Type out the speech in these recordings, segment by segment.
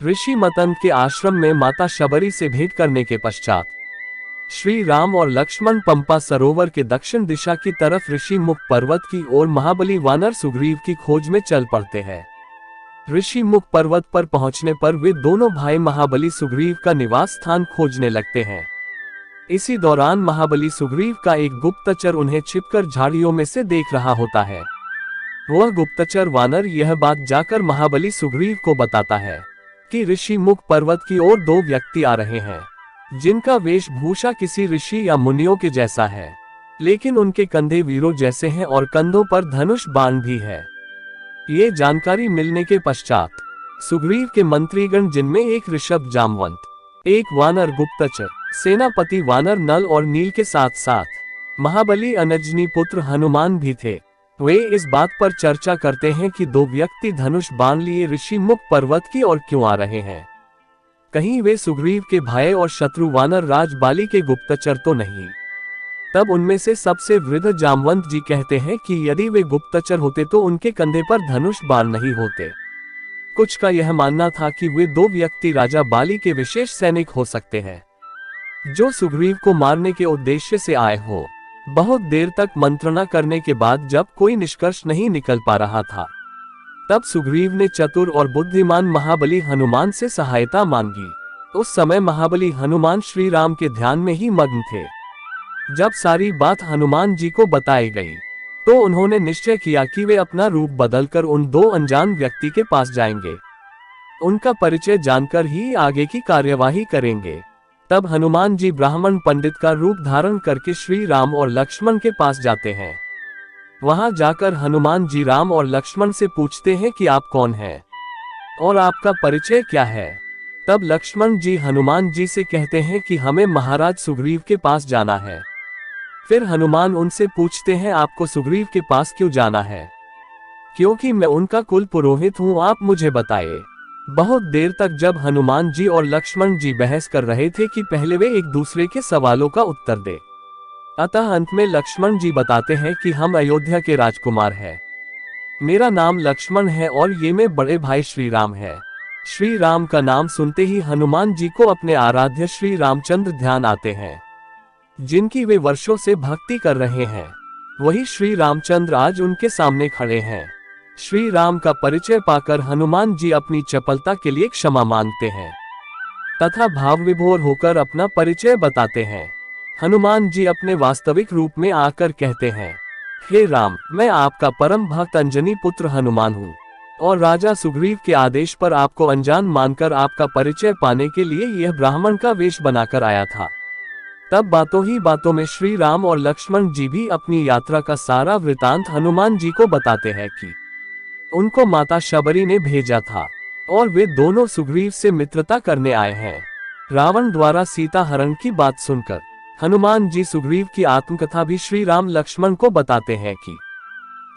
ऋषि मतंग के आश्रम में माता शबरी से भेंट करने के पश्चात श्री राम और लक्ष्मण पंपा सरोवर के दक्षिण दिशा की तरफ ऋषि मुख पर्वत की ओर महाबली वानर सुग्रीव की खोज में चल पड़ते हैं। ऋषि मुख पर्वत पर पहुंचने पर वे दोनों भाई महाबली सुग्रीव का निवास स्थान खोजने लगते हैं। इसी दौरान महाबली सुग्रीव का एक गुप्तचर उन्हें छिपकर झाड़ियों में से देख रहा होता है। वह गुप्तचर वानर यह बात जाकर महाबली सुग्रीव को बताता है कि ऋषि मुख पर्वत की ओर दो व्यक्ति आ रहे हैं, जिनका वेशभूषा किसी ऋषि या मुनियों के जैसा है, लेकिन उनके कंधे वीरों जैसे हैं और कंधों पर धनुष बाण भी है। ये जानकारी मिलने के पश्चात सुग्रीव के मंत्रीगण, जिनमें एक ऋषभ जामवंत, एक वानर गुप्तचर, सेनापति वानर नल और नील के साथ साथ महाबली अनजनी पुत्र हनुमान भी थे, वे इस बात पर चर्चा करते हैं कि दो व्यक्ति धनुष बाण लिए ऋषि मुख पर्वत की ओर क्यों आ रहे हैं। कहीं वे सुग्रीव के भाई और शत्रु वानर राज बाली के गुप्तचर तो नहीं। तब उनमें से सबसे वृद्ध जामवंत जी कहते हैं कि यदि वे गुप्तचर होते तो उनके कंधे पर धनुष बाण नहीं होते। कुछ का यह मानना था कि वे दो व्यक्ति राजा बाली के विशेष सैनिक हो सकते हैं, जो सुग्रीव को मारने के उद्देश्य से आए हो। बहुत देर तक मंत्रणा करने के बाद जब कोई निष्कर्ष नहीं निकल पा रहा था, तब सुग्रीव ने चतुर और बुद्धिमान महाबली हनुमान से सहायता मांगी। उस समय महाबली हनुमान श्री राम के ध्यान में ही मग्न थे। जब सारी बात हनुमान जी को बताई गई, तो उन्होंने निश्चय किया कि वे अपना रूप बदलकर उन दो अनजान व्यक्ति के पास जाएंगे, उनका परिचय जानकर ही आगे की कार्यवाही करेंगे। तब हनुमान जी ब्राह्मण पंडित का रूप धारण करके श्री राम और लक्ष्मण के पास जाते हैं। वहां जाकर हनुमान जी राम और लक्ष्मण से पूछते हैं कि आप कौन हैं और आपका परिचय क्या है। तब लक्ष्मण जी हनुमान जी से कहते हैं कि हमें महाराज सुग्रीव के पास जाना है। फिर हनुमान उनसे पूछते हैं, आपको सुग्रीव के पास क्यों जाना है? क्योंकि मैं उनका कुल पुरोहित हूं, आप मुझे बताइए। बहुत देर तक जब हनुमान जी और लक्ष्मण जी बहस कर रहे थे कि पहले वे एक दूसरे के सवालों का उत्तर दे, अतः अंत में लक्ष्मण जी बताते हैं कि हम अयोध्या के राजकुमार हैं, मेरा नाम लक्ष्मण है और ये मेरे बड़े भाई श्री राम है। श्री राम का नाम सुनते ही हनुमान जी को अपने आराध्य श्री रामचंद्र ध्यान आते हैं, जिनकी वे वर्षों से भक्ति कर रहे हैं। वही श्री रामचंद्र आज उनके सामने खड़े हैं। श्री राम का परिचय पाकर हनुमान जी अपनी चपलता के लिए क्षमा मांगते हैं तथा भाव विभोर होकर अपना परिचय बताते हैं। हनुमान जी अपने वास्तविक रूप में आकर कहते हैं, हे राम, मैं आपका परम भक्त अंजनी पुत्र हनुमान हूँ और राजा सुग्रीव के आदेश पर आपको अनजान मानकर आपका परिचय पाने के लिए यह ब्राह्मण का वेश बनाकर आया था। तब बातों ही बातों में श्री राम और लक्ष्मण जी भी अपनी यात्रा का सारा वृतांत हनुमान जी को बताते हैं कि उनको माता शबरी ने भेजा था और वे दोनों सुग्रीव से मित्रता करने आए हैं। रावण द्वारा सीता हरण की बात सुनकर हनुमान जी सुग्रीव की आत्मकथा भी श्री राम लक्ष्मण को बताते हैं कि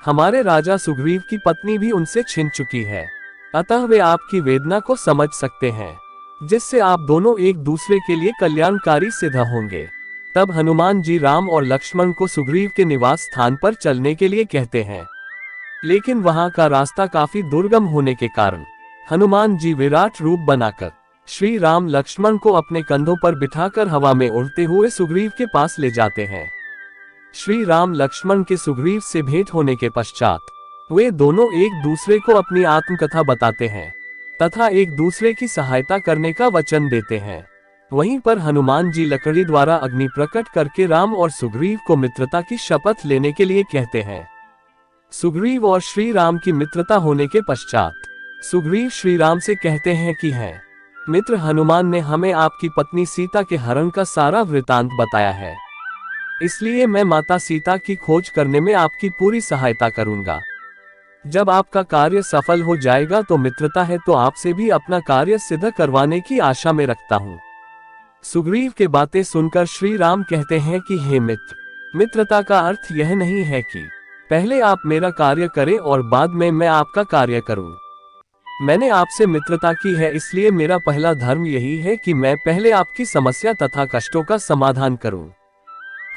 हमारे राजा सुग्रीव की पत्नी भी उनसे छिन चुकी है, अतः वे आपकी वेदना को समझ सकते हैं, जिससे आप दोनों एक दूसरे के लिए कल्याणकारी सिद्ध होंगे। तब हनुमान जी राम और लक्ष्मण को सुग्रीव के निवास स्थान पर चलने के लिए कहते हैं, लेकिन वहां का रास्ता काफी दुर्गम होने के कारण हनुमान जी विराट रूप बनाकर श्री राम लक्ष्मण को अपने कंधों पर बिठाकर हवा में उड़ते हुए सुग्रीव के पास ले जाते हैं। श्री राम लक्ष्मण के सुग्रीव से भेंट होने के पश्चात वे दोनों एक दूसरे को अपनी आत्मकथा बताते हैं तथा एक दूसरे की सहायता करने का वचन देते हैं। वहीं पर हनुमान जी लकड़ी द्वारा अग्नि प्रकट करके राम और सुग्रीव को मित्रता की शपथ लेने के लिए कहते हैं। सुग्रीव और श्री राम की मित्रता होने के पश्चात सुग्रीव श्री राम से कहते हैं कि है मित्र, हनुमान ने हमें आपकी पत्नी सीता के हरण का सारा वृतांत बताया है, इसलिए मैं माता सीता की खोज करने में आपकी पूरी सहायता करूंगा। जब आपका कार्य सफल हो जाएगा तो मित्रता है तो आपसे भी अपना कार्य सिद्ध करवाने की आशा में रखता हूँ। सुग्रीव के बातें सुनकर श्री राम कहते हैं कि हे मित्र, मित्रता का अर्थ यह नहीं है कि पहले आप मेरा कार्य करें और बाद में मैं आपका कार्य करूं। मैंने आपसे मित्रता की है, इसलिए मेरा पहला धर्म यही है कि मैं पहले आपकी समस्या तथा कष्टों का समाधान करूं।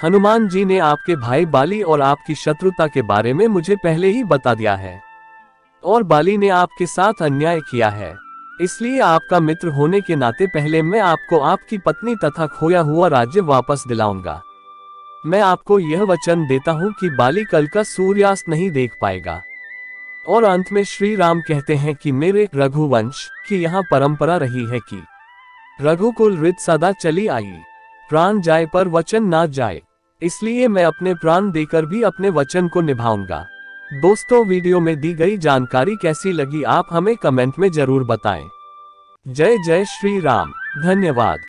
हनुमान जी ने आपके भाई बाली और आपकी शत्रुता के बारे में मुझे पहले ही बता दिया है और बाली ने आपके साथ अन्याय किया है। इसलिए आपका मित्र होने के नाते पहले मैं आपको आपकी पत्नी तथा खोया हुआ राज्य वापस दिलाऊंगा। मैं आपको यह वचन देता हूँ कि बाली कल का सूर्यास्त नहीं देख पाएगा। और अंत में श्री राम कहते हैं कि मेरे रघुवंश की यहाँ परंपरा रही है कि रघुकुल रीत सदा चली आई, प्राण जाए पर वचन ना जाए। इसलिए मैं अपने प्राण देकर भी अपने वचन को निभाऊंगा। दोस्तों, वीडियो में दी गई जानकारी कैसी लगी आप हमें कमेंट में जरूर बताएं। जय जय श्री राम। धन्यवाद।